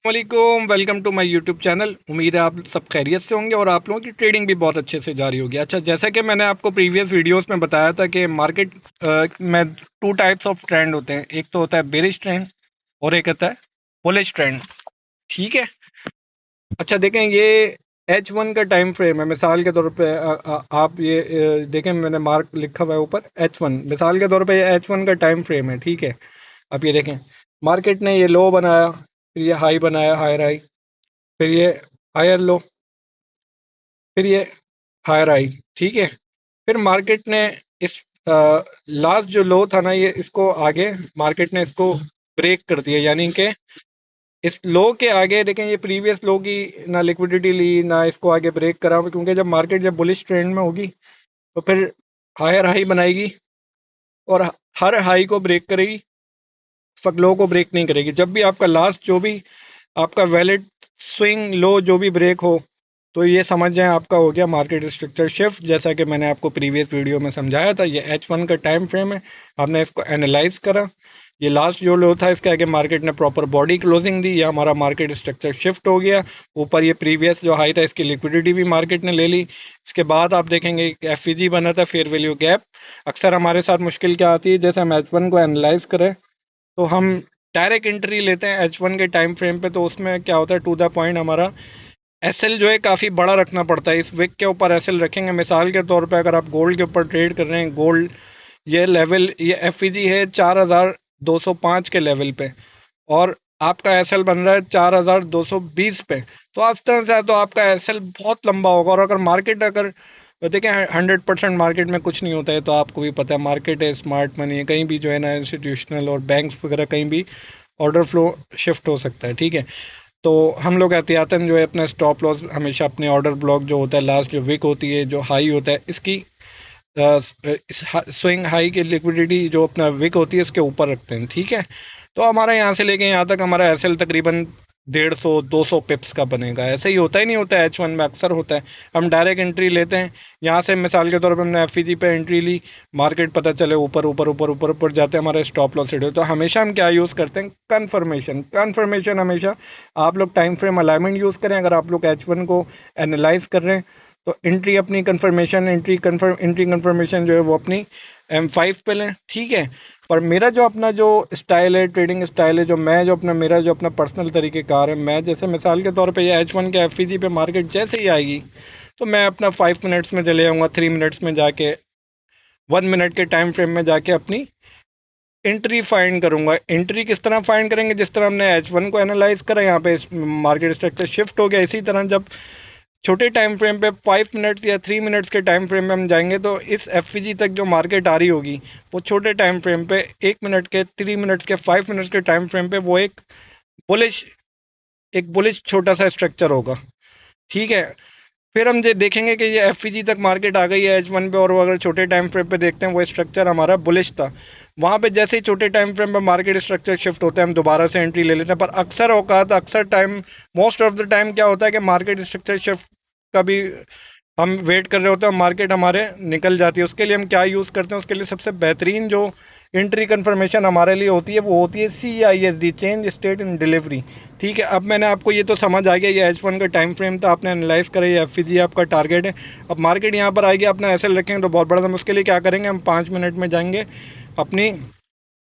वालेकुम, welcome to my YouTube channel. उम्मीद है आप सब खैरियत से होंगे और आप लोगों की ट्रेडिंग भी बहुत अच्छे से जारी होगी। अच्छा, जैसा कि मैंने आपको प्रीवियस वीडियोस में बताया था कि मार्केट में टू टाइप्स ऑफ ट्रेंड होते हैं। एक तो होता है बेरिश ट्रेंड और एक होता है बुलिश ट्रेंड। ठीक है। अच्छा देखें, ये H1 का टाइम फ्रेम है। मिसाल के तौर पे आप ये देखें, मैंने मार्क लिखा हुआ है ऊपर H1। मिसाल के तौर पे ये H1 का टाइम फ्रेम है। ठीक है। अब ये देखें, मार्केट ने ये लो बनाया, फिर ये हाई बनाया, हायर हाई, फिर ये हायर लो, फिर ये हायर हाई। ठीक है। फिर मार्केट ने इस लास्ट जो लो था ना, ये इसको आगे मार्केट ने इसको ब्रेक कर दिया, यानी कि इस लो के आगे देखें, ये प्रीवियस लो की ना लिक्विडिटी ली ना इसको आगे ब्रेक करा, क्योंकि जब मार्केट जब बुलिश ट्रेंड में होगी तो फिर हायर हाई बनाएगी और हर हाई को ब्रेक करेगी, इस वक्त लो को ब्रेक नहीं करेगी। जब भी आपका लास्ट जो भी आपका वैलिड स्विंग लो जो भी ब्रेक हो, तो ये समझ जाएं आपका हो गया मार्केट स्ट्रक्चर शिफ्ट। जैसा कि मैंने आपको प्रीवियस वीडियो में समझाया था, ये H1 का टाइम फ्रेम है। आपने इसको एनालाइज करा, ये लास्ट जो लो था इसके आगे मार्केट ने प्रॉपर बॉडी क्लोजिंग दी, ये हमारा मार्केट स्ट्रक्चर शिफ्ट हो गया। ऊपर ये प्रीवियस जो हाई था इसकी लिक्विडिटी भी मार्केट ने ले ली। इसके बाद आप देखेंगे FVG बना था, फेयर वैल्यू गैप। अक्सर हमारे साथ मुश्किल क्या आती है, जैसे हम H1 को एनालाइज करें तो हम डायरेक्ट एंट्री लेते हैं H1 के टाइम फ्रेम पे, तो उसमें क्या होता है, टू द पॉइंट हमारा एसएल जो है काफ़ी बड़ा रखना पड़ता है। इस विक के ऊपर एसएल रखेंगे। मिसाल के तौर पे अगर आप गोल्ड के ऊपर ट्रेड कर रहे हैं, गोल्ड ये लेवल, ये एफईजी है 4205 के लेवल पे, और आपका एसएल बन रहा है 4220 पे। तो आप इस तरह से तो आपका एसएल बहुत लंबा होगा। और अगर मार्केट अगर देखें, 100% मार्केट में कुछ नहीं होता है, तो आपको भी पता है मार्केट है, स्मार्ट मनी है, कहीं भी जो है ना इंस्टीट्यूशनल और बैंक्स वगैरह कहीं भी ऑर्डर फ्लो शिफ्ट हो सकता है। ठीक है। तो हम लोग एहतियातन जो है अपना स्टॉप लॉस हमेशा अपने ऑर्डर ब्लॉक जो होता है, लास्ट जो विक होती है, जो हाई होता है इसकी स्विंग हाई की लिक्विडिटी जो अपना विक होती है इसके ऊपर रखते हैं। ठीक है। तो हमारा यहाँ से लेके यहाँ तक हमारा एसएल तकरीबन 150-200 पिप्स का बनेगा। ऐसे ही होता ही नहीं होता है, H1 में अक्सर होता है। हम डायरेक्ट एंट्री लेते हैं यहाँ से। मिसाल के तौर पे हमने एफईजी पे एंट्री ली, मार्केट पता चले ऊपर ऊपर ऊपर ऊपर ऊपर जाते हैं, हमारे स्टॉप लॉस हिट हो, तो हमेशा हम क्या यूज़ करते हैं, कन्फर्मेशन। कन्फर्मेशन हमेशा आप लोग टाइम फ्रेम अलाइनमेंट यूज़ करें। अगर आप लोग H1 को एनालाइज कर रहे हैं तो एंट्री अपनी कन्फर्मेशन, एंट्री कन्फर्मेशन जो है वो अपनी M5 पे लें। ठीक है। पर मेरा जो अपना जो स्टाइल है, ट्रेडिंग स्टाइल है, जो मैं जो अपना मेरा जो अपना पर्सनल तरीक़ेकार है, मैं जैसे मिसाल के तौर पे ये H1 के FVG पे मार्केट जैसे ही आएगी तो मैं अपना 5 मिनट्स में चले जाऊँगा, 3 मिनट्स में जाके, 1 मिनट के टाइम फ्रेम में जाके अपनी एंट्री फाइंड करूंगा। एंट्री किस तरह फाइंड करेंगे, जिस तरह हमने H1 को एनालाइज करा, यहाँ पे मार्केट स्ट्रक्चर शिफ्ट हो गया, इसी तरह जब छोटे टाइम फ्रेम पे 5 मिनट्स या 3 मिनट्स के टाइम फ्रेम में हम जाएंगे तो इस एफवीजी तक जो मार्केट आ रही होगी वो छोटे टाइम फ्रेम पे 1 मिनट के, 3 मिनट्स के, 5 मिनट्स के टाइम फ्रेम पे वो बुलिश एक बुलिश छोटा सा स्ट्रक्चर होगा। ठीक है। फिर हम ये देखेंगे कि ये एफवीजी तक मार्केट आ गई है H1 पे, और वो अगर छोटे टाइम फ्रेम पे देखते हैं वो स्ट्रक्चर हमारा बुलिश था। वहाँ पे जैसे ही छोटे टाइम फ्रेम पे मार्केट स्ट्रक्चर शिफ्ट होता है हम दोबारा से एंट्री ले लेते हैं। पर अक्सर औकात, अक्सर time, most of the time क्या होता है कि मार्केट स्ट्रक्चर शिफ्ट कभी हम वेट कर रहे होते हैं, मार्केट हमारे निकल जाती है। उसके लिए हम क्या यूज़ करते हैं, उसके लिए सबसे बेहतरीन जो एंट्री कंफर्मेशन हमारे लिए होती है वो होती है CISD, change state in delivery. ठीक है। अब मैंने आपको ये तो समझ आ गया, ये H1 का टाइम फ्रेम था, आपने एनालाइज करा, ये FVG आपका टारगेट है। अब मार्केट यहाँ पर आएगी, अपना एसएल रखेंगे तो बहुत बड़ा। हम उसके लिए क्या करेंगे, हम 5 मिनट में जाएंगे अपनी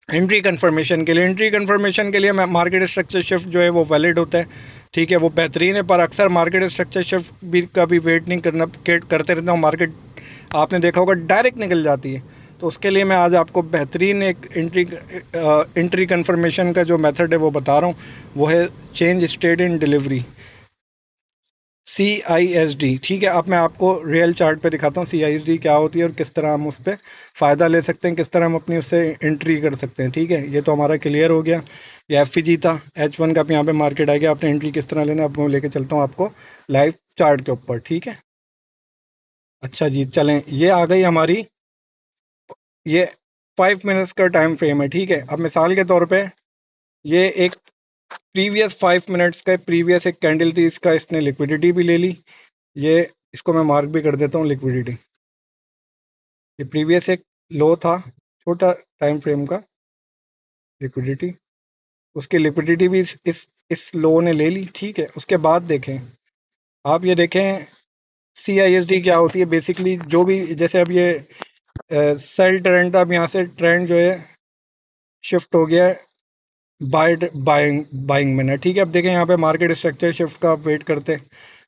एंट्री कंफर्मेशन के लिए। एंट्री कंफर्मेशन के लिए मार्केट स्ट्रक्चर शिफ्ट जो है वो वैलिड होता है। ठीक है, वो बेहतरीन है। पर अक्सर मार्केट स्ट्रक्चर शिफ्ट भी का भी वेट नहीं करना, करते रहता हूँ। मार्केट आपने देखा होगा डायरेक्ट निकल जाती है। तो उसके लिए मैं आज आपको बेहतरीन एक एंट्री कंफर्मेशन का जो मेथड है वो बता रहा हूँ, वो है change state in delivery, CISD। ठीक है। अब मैं आपको रियल चार्ट पे दिखाता हूँ CISD क्या होती है और किस तरह हम उस पर फ़ायदा ले सकते हैं, किस तरह हम अपनी उससे एंट्री कर सकते हैं। ठीक है। ये तो हमारा क्लियर हो गया, ये FVG था H1 का। अब यहाँ पे मार्केट आ गया, आपने एंट्री किस तरह लेना है अब मैं लेके चलता हूँ आपको लाइव चार्ट के ऊपर। ठीक है। अच्छा जी, चलें, ये आ गई हमारी, ये 5 मिनट्स का टाइम फ्रेम है। ठीक है। अब मिसाल के तौर पे ये एक प्रीवियस 5 मिनट्स का प्रीवियस एक कैंडल थी, इसका इसने लिक्विडिटी भी ले ली। ये इसको मैं मार्क भी कर देता हूँ लिक्विडिटी। ये प्रीवियस एक लो था, छोटा टाइम फ्रेम का, लिक्विडिटी। उसकी लिक्विडिटी भी इस लो ने ले ली, ठीक है। उसके बाद देखें, आप ये देखें CISD क्या होती है बेसिकली। जो भी जैसे अब ये सेल ट्रेंड था, अब यहाँ से ट्रेंड जो है शिफ्ट हो गया है बाइंग बाइंग में ना, ठीक है। अब देखें यहाँ पे मार्केट स्ट्रक्चर शिफ्ट का आप वेट करते हैं,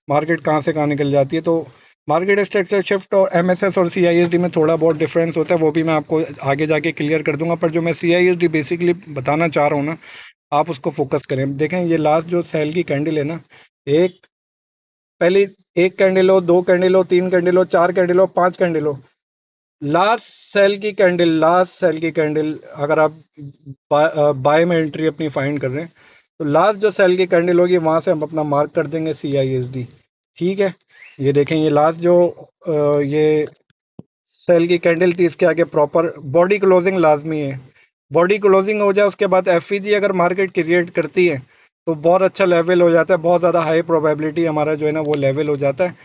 मार्केट कहाँ से कहाँ निकल जाती है। तो मार्केट स्ट्रक्चर शिफ्ट और MSS और CISD में थोड़ा बहुत डिफरेंस होता है, वो भी मैं आपको आगे जाके क्लियर कर दूंगा। पर जो मैं CISD बेसिकली बताना चाह रहा हूँ ना, आप उसको फोकस करें। देखें ये लास्ट जो सेल की कैंडल है ना, एक पहली एक कैंडल हो, दो कैंडल हो, तीन कैंडल हो, चार कैंडल हो, पांच कैंडल हो, लास्ट सेल की कैंडल अगर आप बाय में एंट्री अपनी फाइंड कर रहे हैं, तो लास्ट जो सेल की कैंडल होगी वहां से हम अपना मार्क कर देंगे CISD, ठीक है। ये देखें ये लास्ट जो ये सेल की कैंडल थी, इसके आगे प्रॉपर बॉडी क्लोजिंग लाजमी है। बॉडी क्लोजिंग हो जाए उसके बाद FEG अगर मार्केट क्रिएट करती है तो बहुत अच्छा लेवल हो जाता है, बहुत ज़्यादा हाई प्रोबेबिलिटी हमारा जो है ना वो लेवल हो जाता है।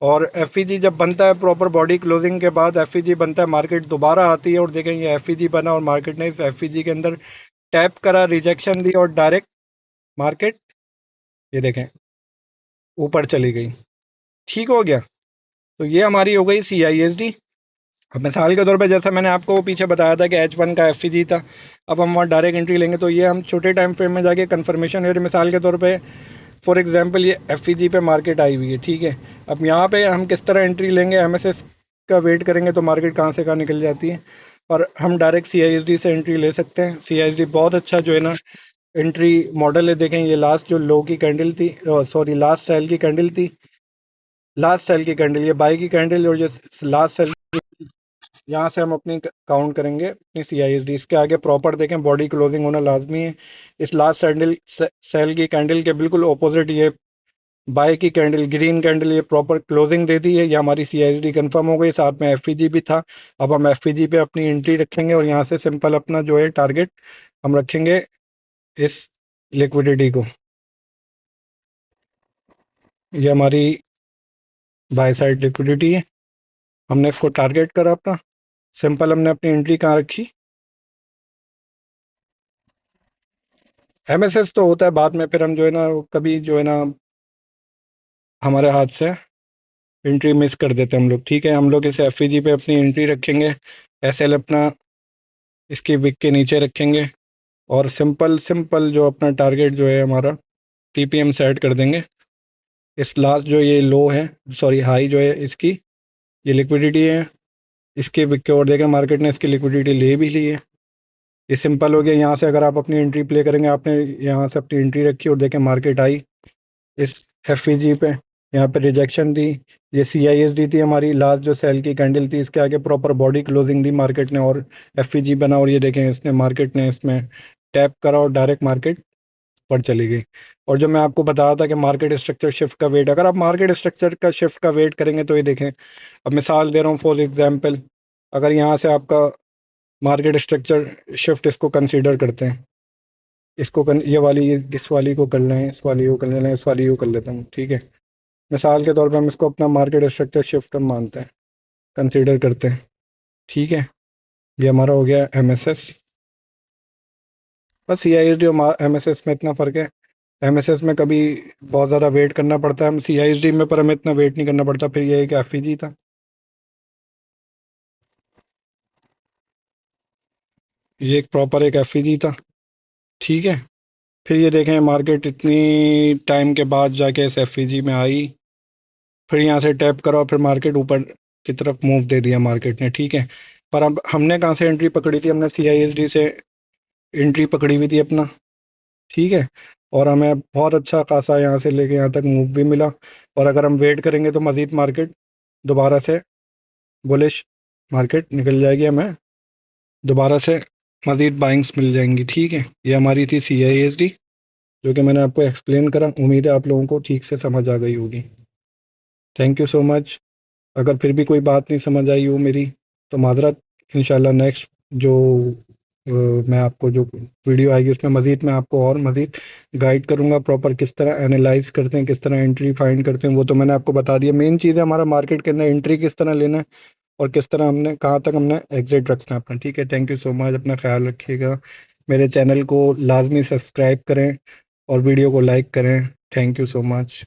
और FEG जब बनता है प्रॉपर बॉडी क्लोजिंग के बाद FEG बनता है, मार्केट दोबारा आती है और देखें ये FEG बना और मार्केट ने इस FEG के अंदर टैप करा, रिजेक्शन दी और डायरेक्ट मार्केट ये देखें ऊपर चली गई, ठीक हो गया। तो ये हमारी हो गई CISD। अब मिसाल के तौर पे जैसा मैंने आपको पीछे बताया था कि H1 का FEG था, अब हम वहाँ डायरेक्ट एंट्री लेंगे तो ये हम छोटे टाइम फ्रेम में जाके कंफर्मेशन है। मिसाल के तौर पे फॉर एग्जांपल ये FEG पे मार्केट आई हुई है, ठीक है। अब यहाँ पे हम किस तरह एंट्री लेंगे, MSS का वेट करेंगे तो मार्केट कहाँ से कहाँ निकल जाती है, और हम डायरेक्ट CISD से एंट्री ले सकते हैं। CISD बहुत अच्छा जो है ना एंट्री मॉडल है। देखें ये लास्ट जो लो की कैंडल थी, सॉरी लास्ट सेल की कैंडल थी, लास्ट सेल की कैंडल, ये बाई की कैंडल और ये लास्ट सेल, यहाँ से हम अपनी काउंट करेंगे अपनी CISD। इसके आगे प्रॉपर देखें बॉडी क्लोजिंग होना लाजमी है। इस लास्ट कैंडल सेल की कैंडल के बिल्कुल ऑपोजिट ये बाय की कैंडल, ग्रीन कैंडल, ये प्रॉपर क्लोजिंग दे दी है, ये हमारी CISD कंफर्म हो गई। साथ में FEG भी था। अब हम FEG पे अपनी एंट्री रखेंगे और यहाँ से सिंपल अपना जो है टारगेट हम रखेंगे इस लिक्विडिटी को। ये हमारी बाय साइड लिक्विडिटी है, हमने इसको टारगेट करा अपना। सिंपल हमने अपनी एंट्री कहाँ रखी, MSS तो होता है बाद में, फिर हम जो है ना कभी जो है ना हमारे हाथ से एंट्री मिस कर देते हैं हम लोग, ठीक है। हम लोग इसे FEG पे अपनी एंट्री रखेंगे, SL अपना इसकी विक के नीचे रखेंगे और सिंपल सिंपल जो अपना टारगेट जो है हमारा TPM सेट कर देंगे। इस लास्ट जो ये लो है, सॉरी हाई जो है इसकी, ये लिक्विडिटी है, इसके विक के और देखें मार्केट ने इसकी लिक्विडिटी ले भी ली है। ये सिंपल हो गया। यहाँ से अगर आप अपनी एंट्री प्ले करेंगे, आपने यहाँ से अपनी एंट्री रखी और देखें मार्केट आई इस FEG पे, यहाँ पे रिजेक्शन दी, ये CISD थी हमारी लास्ट जो सेल की कैंडल थी, इसके आगे प्रॉपर बॉडी क्लोजिंग दी मार्केट ने और FEG बना और ये देखें इसने मार्केट ने इसमें टैप करा और डायरेक्ट मार्केट पर चली गई। और जो मैं आपको बता रहा था कि मार्केट स्ट्रक्चर शिफ्ट का वेट, अगर आप मार्केट स्ट्रक्चर का शिफ्ट का वेट करेंगे तो ये देखें, अब मिसाल दे रहा हूँ फॉर एग्जांपल, अगर यहाँ से आपका मार्केट स्ट्रक्चर शिफ्ट इसको कंसीडर करते हैं, ये वाली इस वाली को कर लें, इस वाली को कर लें, इस वाली को कर लेता हूँ, ठीक है। मिसाल के तौर पे हम इसको अपना मार्केट स्ट्रक्चर शिफ्ट हम मानते हैं, कंसीडर करते हैं, ठीक है। ये हमारा हो गया MSS। बस CISD और MSS में इतना फ़र्क है, MSS में कभी बहुत ज़्यादा वेट करना पड़ता है, हम CISD में पर हमें इतना वेट नहीं करना पड़ता। फिर ये है कि FEG था, ये एक प्रॉपर एक FEG था, ठीक है। फिर ये देखें मार्केट इतनी टाइम के बाद जाके इस FEG में आई, फिर यहाँ से टैप करा और फिर मार्केट ऊपर की तरफ मूव दे दिया मार्केट ने, ठीक है। पर अब हमने कहाँ से एंट्री पकड़ी थी, हमने CISD से एंट्री पकड़ी हुई थी अपना, ठीक है। और हमें बहुत अच्छा खासा यहाँ से लेके यहाँ तक मूव भी मिला। और अगर हम वेट करेंगे तो मज़ीद मार्केट दोबारा से बुलिश मार्केट निकल जाएगी, हमें दोबारा से मज़ीद बाइंग्स मिल जाएंगी, ठीक है। ये हमारी थी CISD जो कि मैंने आपको एक्सप्लेन करा। उम्मीद है आप लोगों को ठीक से समझ आ गई होगी। Thank you so much. अगर फिर भी कोई बात नहीं समझ आई हो मेरी तो माजरत, इंशाल्लाह नेक्स्ट जो मैं आपको जो वीडियो आएगी उसमें मज़ीद मैं आपको और मज़ीद गाइड करूँगा प्रॉपर किस तरह एनालाइज करते हैं, किस तरह एंट्री फाइंड करते हैं, वो तो मैंने आपको बता दिया। मेन चीज़ है हमारा मार्केट के अंदर एंट्री किस तरह लेना है और किस तरह हमने कहाँ तक हमने एग्जिट रखना है अपना, ठीक है। थैंक यू सो मच, अपना ख्याल रखिएगा। मेरे चैनल को लाजमी सब्सक्राइब करें और वीडियो को लाइक करें। Thank you so much.